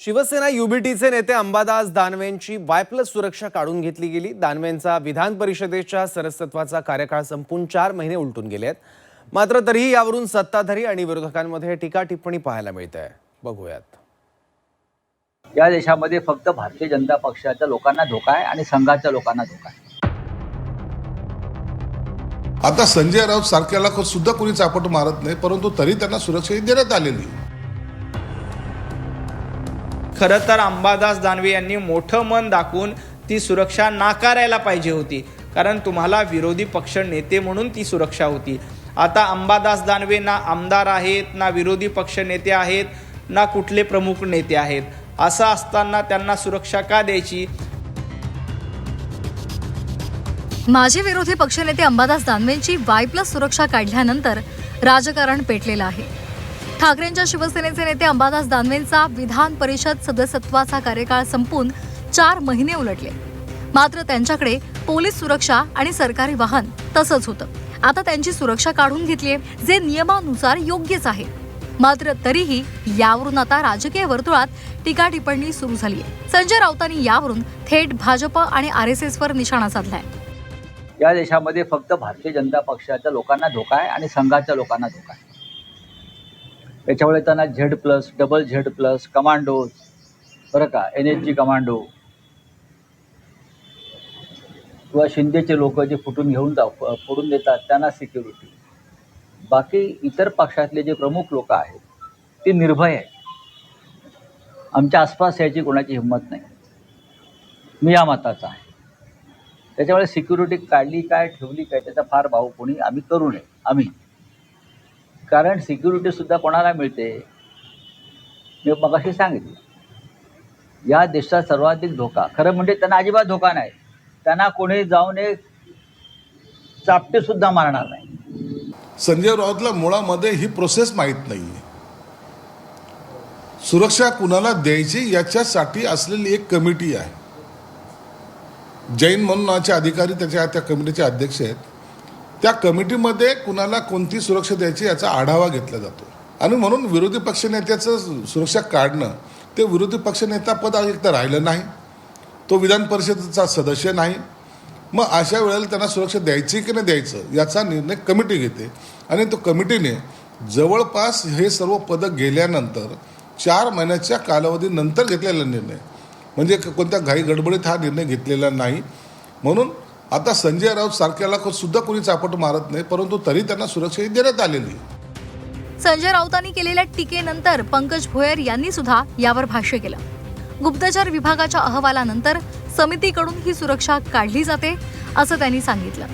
शिवसेना युबीटीचे नेते अंबादास दानवेंची वाय+ सुरक्षा काढून घेतली गेली। दानवेंचा विधान परिषदेच्या सदस्यत्वाचा कार्यकाळ संपून 4 महिने उलटून गेले आहेत। मात्र तरीही यावरून सत्ताधारी आणि विरोधकांमध्ये टीका टिप्पणी पाहायला मिळते। बघूयात। या देशामध्ये फक्त भारतीय जनता पक्षाच्या लोकांना धोका आहे आणि संघाच्या लोकांना धोका आहे। आता संजय राऊत सारख्याला सुद्धा कोणी चापट मारत नाही, परंतु तरी त्यांना सुरक्षा देण्यात आलेली। खरं तर अंबादास दानवे यांनी मोठं मन दाखवून ती सुरक्षा नाकारायला पाहिजे होती, कारण तुम्हाला विरोधी पक्ष नेते म्हणून ती सुरक्षा होती। आता अंबादास दानवे ना आमदार आहेत, ना विरोधी पक्ष नेते आहेत, ना कुठले प्रमुख नेते आहेत। असं असताना त्यांना सुरक्षा का द्यायची? माजी विरोधी पक्षनेते अंबादास दानवेंची वाय+ सुरक्षा काढल्यानंतर राजकारण पेटलेलं आहे। ठाकरेंच्या शिवसेनेचे नेते अंबादास दानवेंचा विधान परिषद सदस्यत्वाचा कार्यकाळ संपून 4 महिने उलटले। मात्र त्यांच्याकडे पोलीस सुरक्षा आणि सरकारी वाहन तसंच होतं। आता त्यांची सुरक्षा काढून घेतलीये, जे नियमानुसार योग्यच आहे। मात्र तरीही यावरून आता राजकीय वर्तुळात टीका टिप्पणी सुरू झाली आहे। संजय राऊतांनी यावरून थेट भाजप आणि RSSवर निशाणा साधलाय। या देशामध्ये फक्त भारतीय जनता पक्षाच्या लोकांना धोका आहे आणि संघाच्या लोकांना धोका आहे। त्याच्यामुळे त्यांना Z+, डबल Z+, कमांडोज, बरं का, NSG कमांडो किंवा शिंदेचे लोक जे फोडून देतात त्यांना सिक्युरिटी। बाकी इतर पक्षातले जे प्रमुख लोक आहेत ते निर्भय आहेत। आमच्या आसपास याची कोणाची हिंमत नाही, मी या मताचा आहे। त्याच्यामुळे सिक्युरिटी काढली काय ठेवली काय त्याचा फार भाव कोणी आम्ही करू नये आम्ही, कारण सिक्युरिटी सुद्धा कोणाला मिळते मी मगाशी सांगितलं। या देशात सर्वाधिक धोका, खरं म्हणजे त्यांना अजिबात धोका नाही, त्यांना कोणी जाऊन एक चापटे सुद्धा मारणार नाही। संजय राऊतला मुळामध्ये ही प्रोसेस माहीत नाही। सुरक्षा कुणाला द्यायची याच्यासाठी असलेली एक कमिटी आहे। जैन म्हणून नावाचे अधिकारी त्या कमिटीचे अध्यक्ष आहेत। त्या कमिटीमध्ये कुणाला कोणती सुरक्षा द्यायची याचा आढावा घेतला जातो आणि म्हणून विरोधी पक्षनेत्याचं सुरक्षा काढणं, ते विरोधी पक्षनेता पद एक तर राहिलं नाही, तो विधान परिषदेचा सदस्य नाही। मग अशा वेळेला त्यांना सुरक्षा द्यायची की नाही द्यायचं याचा निर्णय कमिटी घेते आणि तो कमिटीने जवळपास हे सर्व पदं गेल्यानंतर 4 महिन्याच्या कालावधीनंतर घेतलेला निर्णय, म्हणजे कोणत्या घाई गडबडीत हा निर्णय घेतलेला नाही। म्हणून आता संजय राऊत सारख्याला सुद्धा कोणी चापट मारत नाही, परंतु तरी त्यांना सुरक्षा देण्यात आलेली। संजय राऊतांनी केलेल्या टीकेनंतर पंकज भोयर यांनी सुद्धा यावर भाष्य केलं। गुप्तचर विभागाच्या अहवालानंतर समितीकडून ही सुरक्षा काढली जाते असं त्यांनी सांगितलं।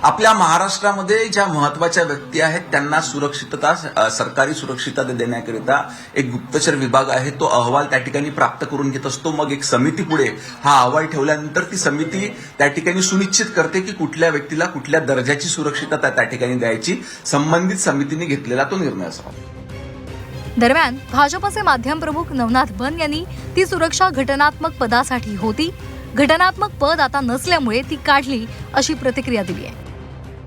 आपल्या महाराष्ट्रामध्ये ज्या महत्वाच्या व्यक्ती आहेत त्यांना सुरक्षितता, सरकारी सुरक्षितता देण्याकरिता एक गुप्तचर विभाग आहे, तो अहवाल त्या ठिकाणी प्राप्त करून घेत असतो। मग एक समिती पुढे हा अहवाल ठेवल्यानंतर ती समिती त्या ठिकाणी सुनिश्चित करते की कुठल्या व्यक्तीला कुठल्या दर्जाची सुरक्षितता त्या ठिकाणी द्यायची, संबंधित समितीने घेतलेला तो निर्णय असावा। दरम्यान भाजपचे माध्यम प्रमुख नवनाथ बन यांनी ती सुरक्षा घटनात्मक पदासाठी होती, घटनात्मक पद आता नसल्यामुळे ती काढली अशी प्रतिक्रिया दिली आहे।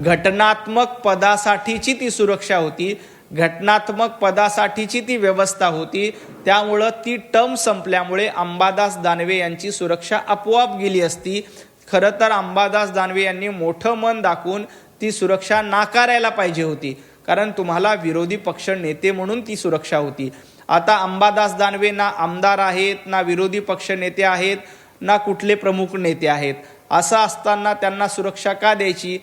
घटनात्मक पदासाठीची ती सुरक्षा होती, घटनात्मक पदासाठीची ती व्यवस्था होती, त्यामुळं ती टर्म संपल्यामुळे अंबादास दानवे यांची सुरक्षा आपोआप गेली असती। खरं तर अंबादास दानवे यांनी मोठं मन दाखवून ती सुरक्षा नाकारायला पाहिजे होती, कारण तुम्हाला विरोधी पक्ष नेते म्हणून ती सुरक्षा होती। आता अंबादास दानवे ना आमदार आहेत, ना विरोधी पक्ष नेते आहेत, ना कुठले प्रमुख नेते आहेत। असं असताना त्यांना सुरक्षा का द्यायची?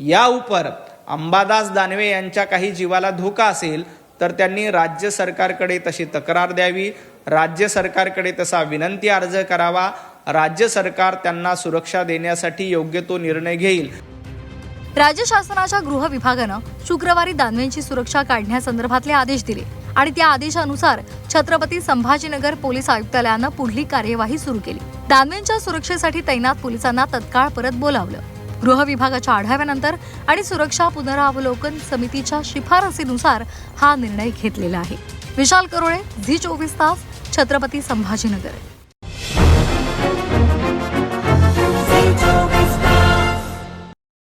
या उपर अंबादास दानवे यांच्या काही जीवाला धोका असेल तर त्यांनी राज्य सरकारकडे तशी तक्रार द्यावी, राज्य सरकारकडे तसा विनंती अर्ज करावा। राज्य सरकार त्यांना सुरक्षा देण्यासाठी योग्य तो निर्णय घेईल। राज्य शासनाच्या गृह विभागानं शुक्रवारी दानवेंची सुरक्षा काढण्यासंदर्भातले आदेश दिले आणि त्या आदेशानुसार छत्रपती संभाजीनगर पोलीस आयुक्तालयानं पुढली कार्यवाही सुरू केली। दानवेंच्या सुरक्षेसाठी तैनात पोलिसांना तत्काळ परत बोलावलं। गृह विभागाच्या आढाव्यानंतर आणि सुरक्षा पुनरावलोकन समितीच्या शिफारसीनुसार हा निर्णय घेतलेला आहे। विशाल करोळे, झी 24 तास, छत्रपती संभाजीनगर।